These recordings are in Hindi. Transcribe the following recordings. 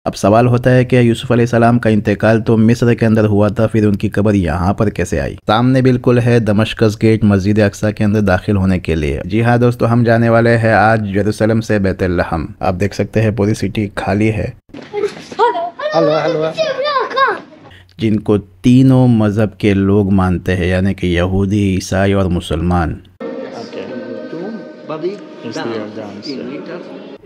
अब सवाल होता है कि यूसुफ अलैहिस्सलाम का इंतकाल तो मिस्र के अंदर हुआ था, फिर उनकी कब्र यहाँ पर कैसे आई। सामने बिल्कुल है दमश्कस गेट मस्जिद अक्सा के अंदर दाखिल होने के लिए। जी हाँ दोस्तों, हम जाने वाले हैं आज यरूशलेम से बैतुल-लहम। आप देख सकते हैं पूरी सिटी खाली है। जिनको तीनों मजहब के लोग मानते हैं, यानी कि यहूदी, ईसाई और मुसलमान।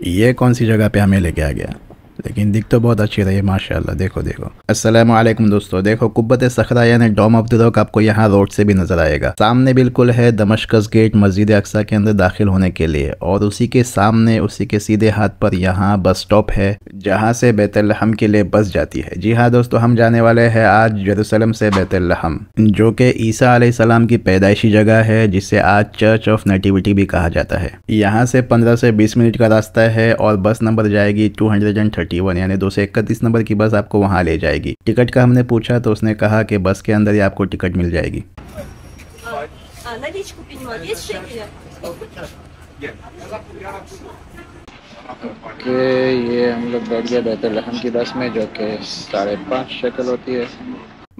ये कौन सी जगह पे हमें लेके आ गया, लेकिन दिख तो बहुत अच्छी रही है माशाल्लाह। देखो देखो। अस्सलाम वालेकुम दोस्तों, देखो कुब्बत सखरा यानी डोम ऑफ द रॉक आपको यहाँ रोड से भी नजर आएगा। सामने बिल्कुल है दमश्कस गेट मस्जिद अक्सा के अंदर दाखिल होने के लिए, और उसी के सामने उसी के सीधे हाथ पर यहाँ बस स्टॉप है जहाँ से बैतुल-लहम के लिए बस जाती है। जी हाँ दोस्तों, हम जाने वाले हैं आज यरूशलेम से बैतुल-लहम, जो कि ईसा अलैहिस्सलाम की पैदाइशी जगह है, जिसे आज चर्च ऑफ नेटिविटी भी कहा जाता है। यहाँ से 15 से 20 मिनट का रास्ता है और बस नंबर जाएगी 231 यानी 231 नंबर की बस आपको वहाँ ले जाएगी। टिकट का हमने पूछा तो उसने कहा कि बस के अंदर ही आपको टिकट मिल जाएगी। ये हम लोग बैठ गए बैतुल-लहम की बस में, जो कि 5.5 शक्ल होती है।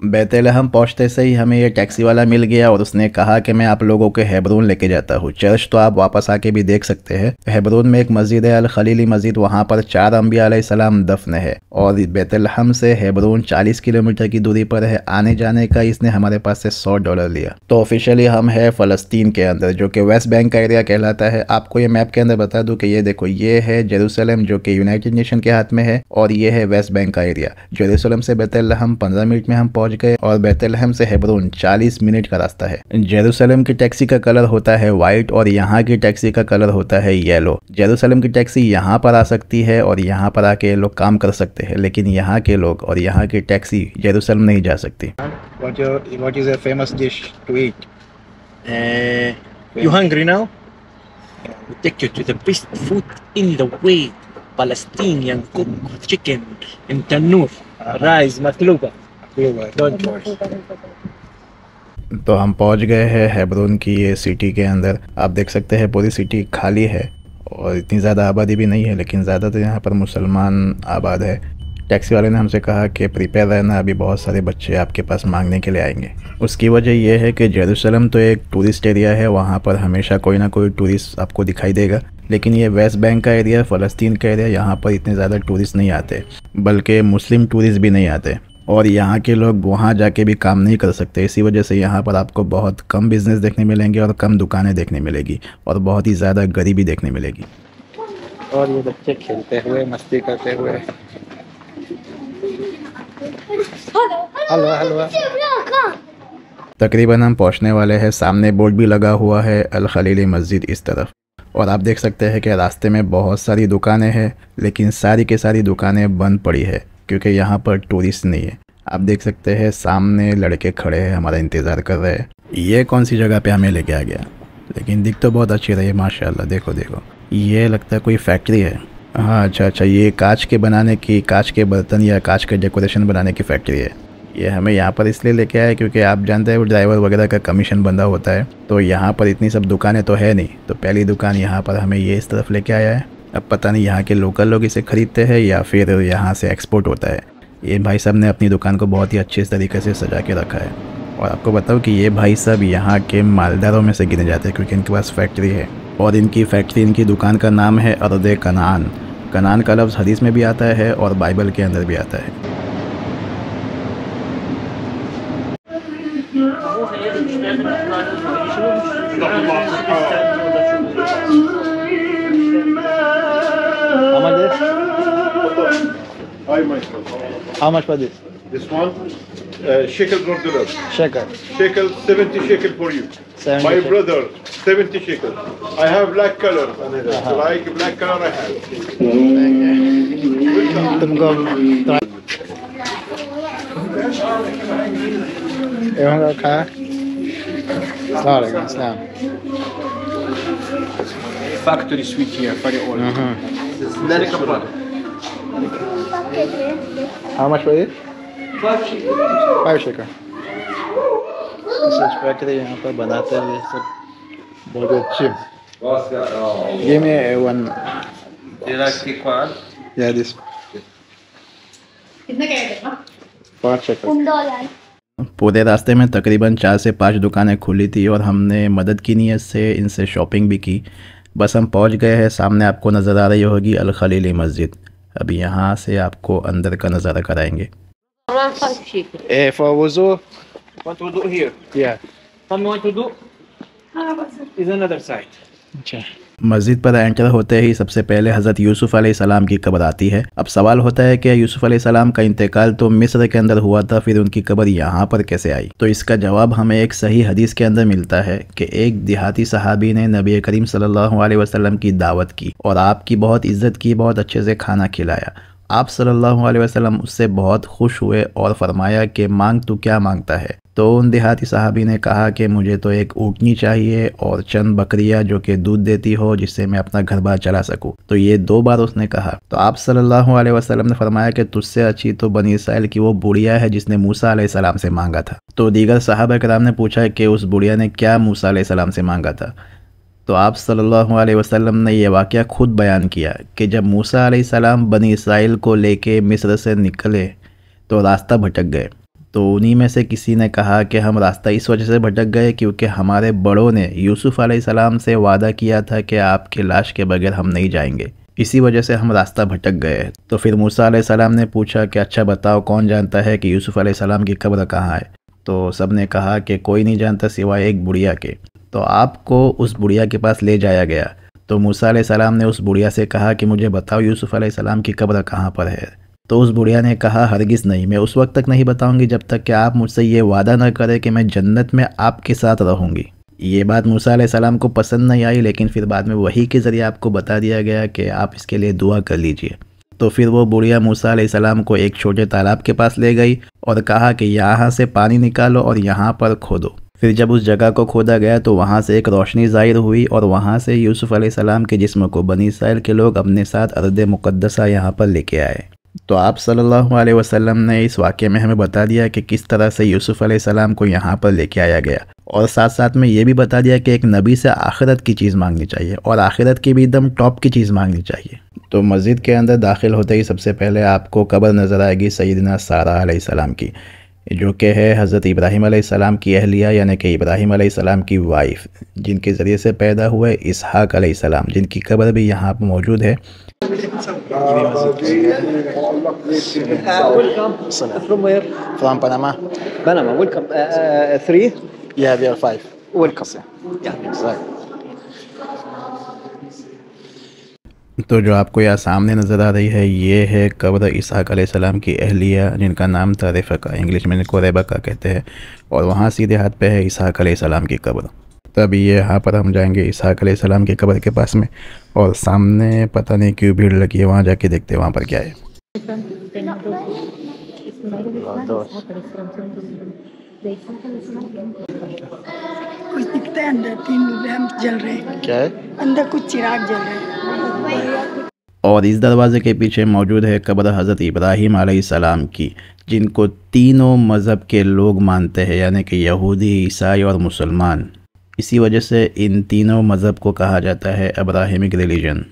बैतुल-लहम पहुंचते से ही हमें ये टैक्सी वाला मिल गया और उसने कहा कि मैं आप लोगों को हेब्रोन लेके जाता हूँ। चर्च तो आप वापस आके भी देख सकते हैं। हेब्रोन में एक मस्जिद है, अल खलीली मस्जिद, वहाँ पर 4 अंबिया अलैहिस्सलाम दफन है। और बैतुल-लहम से हेब्रोन 40 किलोमीटर की दूरी पर है। आने जाने का इसने हमारे पास से $100 लिया। तो ऑफिशियली हम है फ़लस्तीन के अंदर, जो कि वेस्ट बैंक का एरिया कहलाता है। आपको ये मैप के अंदर बता दूँ कि ये देखो, ये है जेरूसलम जो कि यूनाइटेड नेशन के हाथ में है, और ये है वेस्ट बैंक का एरिया। जेरूसलम से बैतुल-लहम 15 मिनट में हम पहुंच गए और बैतुल-लहम से हेब्रोन 40 मिनट का रास्ता है। जेरूसलम की टैक्सी का कलर होता है व्हाइट और यहाँ की टैक्सी का कलर होता है येलो। जेरूसलम की टैक्सी यहाँ पर आ सकती है और यहाँ पर आके लोग काम कर सकते हैं, लेकिन यहाँ के लोग और यहाँ की टैक्सी जेरूसलम नहीं जा सकती। What is a famous dish to eat? You hungry now? We take you to the best food in the world. Palestinian cooked chicken in tandoor, rice maklouba. Don't worry. तो हम पहुंच गए हैं हेब्रोन की ये सिटी के अंदर। आप देख सकते हैं पूरी सिटी खाली है और इतनी ज़्यादा आबादी भी नहीं है, लेकिन ज़्यादातर यहाँ पर मुसलमान आबाद है। टैक्सी वाले ने हमसे कहा कि प्रिपेयर रहना, अभी बहुत सारे बच्चे आपके पास मांगने के लिए आएंगे। उसकी वजह यह है कि जेरूसलम तो एक टूरिस्ट एरिया है, वहाँ पर हमेशा कोई ना कोई टूरिस्ट आपको दिखाई देगा। लेकिन ये वेस्ट बैंक का एरिया, फ़लस्तीन का एरिया, यहाँ पर इतने ज़्यादा टूरिस्ट नहीं आते, बल्कि मुस्लिम टूरिस्ट भी नहीं आते, और यहाँ के लोग वहाँ जाके भी काम नहीं कर सकते। इसी वजह से यहाँ पर आपको बहुत कम बिजनेस देखने मिलेंगे और कम दुकानें देखने मिलेगी और बहुत ही ज़्यादा गरीबी देखने मिलेगी। और ये बच्चे खेलते हुए, मस्ती करते हुए। Hello hello. तकरीबन हम पहुँचने वाले हैं। सामने बोर्ड भी लगा हुआ है अल खलीली मस्जिद इस तरफ, और आप देख सकते हैं कि रास्ते में बहुत सारी दुकानें हैं, लेकिन सारी की सारी दुकानें बंद पड़ी है क्योंकि यहाँ पर टूरिस्ट नहीं है। आप देख सकते हैं सामने लड़के खड़े हैं, हमारा इंतज़ार कर रहे हैं। ये कौन सी जगह पे हमें लेके आ गया, लेकिन दिख तो बहुत अच्छी रही है माशाल्लाह। देखो देखो, ये लगता है कोई फैक्ट्री है। हाँ अच्छा, ये कांच के बनाने की, कांच के बर्तन या कांच के डेकोरेशन बनाने की फैक्ट्री है। ये हमें यहाँ पर इसलिए लेके आया क्योंकि आप जानते हैं वो ड्राइवर वगैरह का कमीशन बंधा होता है, तो यहाँ पर इतनी सब दुकानें तो है नहीं, तो पहली दुकान यहाँ पर हमें ये इस तरफ लेके आया है। अब पता नहीं यहाँ के लोकल लोग इसे ख़रीदते हैं या फिर यहाँ से एक्सपोर्ट होता है। ये भाई साहब ने अपनी दुकान को बहुत ही अच्छे तरीके से सजा के रखा है, और आपको बताऊँ कि ये भाई साहब यहाँ के मालदारों में से गिने जाते हैं क्योंकि इनके पास फैक्ट्री है, और इनकी फैक्ट्री, इनकी दुकान का नाम है अर्द कनान। कनान का लफ्ज़ हदीस में भी आता है और बाइबल के अंदर भी आता है। How much for this? This one, shekel per dollar. Shekel. Shekel, 70 shekel for you. 70 My shekel. brother, 70 shekel. I have black color. Like black color I have. तुमको एवं रखा है। अस्सलाम। Factory switch here for the oil. That's a product. How much for it? 5 shekel. इस फैक्ट्री यहाँ पर बनाते हैं ये सब बहुत अच्छे। Give me one. Do you like thick one? Yeah, this. 5 shekels. पूरे रास्ते में तकरीबन 4 से 5 दुकानें खुली थी और हमने मदद की नीयत से इनसे शॉपिंग भी की। बस हम पहुंच गए हैं। सामने आपको नज़र आ रही होगी अल खलीली मस्जिद। अभी यहाँ से आपको अंदर का नज़ारा कराएंगे। For wuzu, want to do here. Yeah. Some want to do is another side. Okay. मस्जिद पर एंटर होते ही सबसे पहले हज़रत यूसुफ़ अलैहिस्सलाम की कब्र आती है। अब सवाल होता है कि यूसुफ़ अलैहिस्सलाम का इंतकाल तो मिस्र के अंदर हुआ था, फिर उनकी कब्र यहाँ पर कैसे आई? तो इसका जवाब हमें एक सही हदीस के अंदर मिलता है कि एक देहाती सहाबी ने नबी करीम सल्लल्लाहु अलैहि वसल्लम की दावत की और आपकी बहुत इज्जत की, बहुत अच्छे से खाना खिलाया। आप सल्लल्लाहु अलैहि वसल्लम उससे बहुत खुश हुए और फरमाया कि मांग तू क्या मांगता है? तो उन देहाती सहाबी ने कहा कि मुझे तो एक ऊँटनी चाहिए और चंद बकरियां जो कि दूध देती हो, जिससे मैं अपना घर बार चला सकूं। तो ये 2 बार उसने कहा। तो आप सल्लल्लाहु अलैहि वसल्लम ने फरमाया कि तुझसे अच्छी तो बनी इसराइल की वो बुढ़िया है जिसने मूसा अलैहिस्सलाम से मांगा था। तो दीगर सहाबा कराम ने पूछा कि उस बुढ़िया ने क्या मूसा अलैहिस्सलाम से मांगा था? तो आप सल्लल्लाहु अलैहि वसल्लम ने यह वाक़या खुद बयान किया कि जब मूसा अलैहिस्सलाम बनी इसराइल को लेके मिस्र से निकले तो रास्ता भटक गए। तो उन्हीं में से किसी ने कहा कि हम रास्ता इस वजह से भटक गए क्योंकि हमारे बड़ों ने यूसुफ़ अलैहिस्सलाम से वादा किया था कि आपके लाश के बगैर हम नहीं जाएंगे, इसी वजह से हम रास्ता भटक गए। तो फिर मूसा अलैहिस्सलाम ने पूछा कि अच्छा बताओ, कौन जानता है कि यूसुफ़ अलैहिस्सलाम की कब्र कहाँ है? तो सब ने कहा कि कोई नहीं जानता सिवाय एक बुढ़िया के। तो आपको उस बुढ़िया के पास ले जाया गया। तो मूसा अलैहिस्सलाम ने उस बुढ़िया से कहा कि मुझे बताओ यूसुफ़ अलैहिस्सलाम की कब्र कहाँ पर है? तो उस बुढ़िया ने कहा हरगिज़ नहीं, मैं उस वक्त तक नहीं बताऊंगी जब तक कि आप मुझसे ये वादा न करें कि मैं जन्नत में आपके साथ रहूंगी। ये बात मूसा अलैहिस्सलाम को पसंद नहीं आई, लेकिन फिर बाद में वही के ज़रिए आपको बता दिया गया कि आप इसके लिए दुआ कर लीजिए। तो फिर वो बुढ़िया मूसा अलैहिस्सलाम को एक छोटे तालाब के पास ले गई और कहा कि यहाँ से पानी निकालो और यहाँ पर खोदो। फिर जब उस जगह को खोदा गया तो वहाँ से एक रोशनी ज़ाहिर हुई और वहाँ से यूसुफ़ अलैहिस्सलाम के जिस्म को बनी इसराइल के लोग अपने साथ अर्द मुक़द्दसा यहाँ पर लेके आए। तो आप सल्लल्लाहु अलैहि वसल्लम ने इस वाक़े में हमें बता दिया कि किस तरह से यूसुफ़ अलैहिस्सलाम को यहाँ पर लेके आया गया, और साथ साथ में ये भी बता दिया कि एक नबी से आखिरत की चीज़ मांगनी चाहिए और आखिरत की भी एकदम टॉप की चीज़ मांगनी चाहिए। तो मस्जिद के अंदर दाखिल होते ही सबसे पहले आपको कब्र नज़र आएगी सैयदना सारा अलैहिस्सलाम की, जो कि है हज़रत इब्राहीम अलैहिस्सलाम की अहलिया, यानी कि इब्राहीम अलैहिस्सलाम की वाइफ, जिनके ज़रिए से पैदा हुए इसहाक अलैहिस्सलाम, जिनकी कब्र भी यहाँ पर मौजूद है। From where? From Panama. Panama. Welcome. 3? Yeah, we are 5. Welcome. Yeah. Exactly. तो जो आपको यहाँ सामने नज़र आ रही है ये है कब्र इसहाक अलैहिस्सलाम की अहलिया, जिनका नाम था रेबका, इंग्लिश में इनको रेबका कहते हैं, और वहाँ सीधे हाथ पे है इसहाक अलैहिस्सलाम की कब्र। तभी ये यहाँ पर हम जाएंगे इसहाक अलैहिस्सलाम की कब्र के पास में, और सामने पता नहीं क्यों भीड़ लगी है, वहाँ जाके देखते हैं वहाँ पर क्या है। कुछ दिखता है अंदर, 3 लैंप जल रहे हैं। क्या है? अंदर कुछ चिराग जल रहे हैं। और इस दरवाज़े के पीछे मौजूद है कब्र हज़रत इब्राहीम अलैहिस्सलाम की, जिनको तीनों मज़हब के लोग मानते हैं, यानी कि यहूदी, ईसाई और मुसलमान। इसी वजह से इन तीनों मज़हब को कहा जाता है अब्राहिमिक रिलीजन।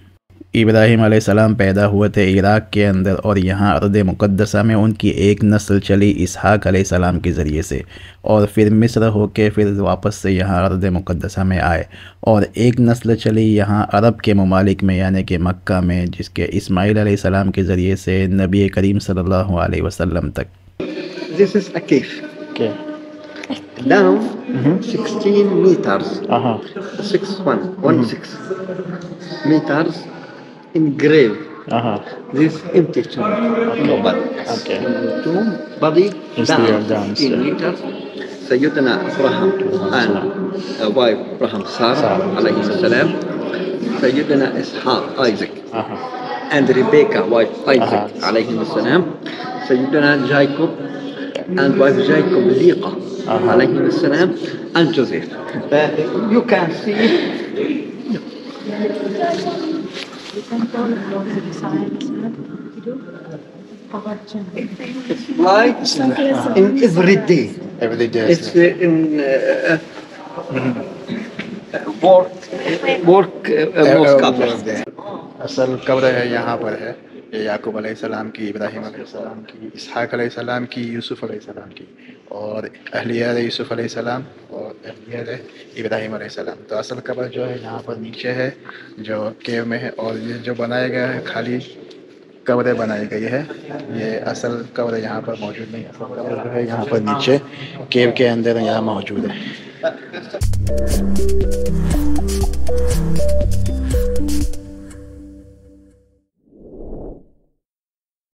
इब्राहीम अलैहिस्सलाम पैदा हुए थे इराक़ के अंदर, और यहाँ अर्द मुक़द्दसा में उनकी एक नस्ल चली इसहाक अलैहिस्सलाम के ज़रिए से, और फिर मिस्र होके फिर वापस से यहाँ अर्द मुक़द्दसा में आए, और एक नस्ल चली यहाँ अरब के ममालिक में, यानी कि मक्का में, जिसके इस्माइल अलैहिस्सलाम के ज़रिए से नबी करीम सल्लल्लाहु अलैहि वसल्लम तक। This is a cave. Okay. Down 16 meters. 16 meters engraved. This empty tomb. No body. Okay. Tomb, body down, down 16 meters. Sayyidina Abraham and wife Abraham Sarah alayhi salam. Sayyidina Ishaq Isaac and Rebecca wife Isaac alayhi salam. Sayyidina Jacob and wife Jacob Liqa alayhi salam, and Joseph. You can see it's light in every day. Every day. It's in work most couple. असल कब्र है यहाँ पर है, ये याकूब अलैहिस्सलाम की, इब्राहीम अलैहिस्सलाम की, इसहाक अलैहिस्सलाम की, यूसुफ अलैहिस्सलाम की, और अहलिया यूसुफ अलैहिस्सलाम और अहलिया इब्राहीम अलैहिस्सलाम। तो असल कब्र जो है यहाँ पर नीचे है, जो केव में है, और ये जो बनाया गया है खाली कब्रें बनाई गई है। ये असल कब्र यहाँ पर मौजूद नहीं है। असल कब्र जो है यहाँ पर नीचे केव के अंदर यहाँ मौजूद है।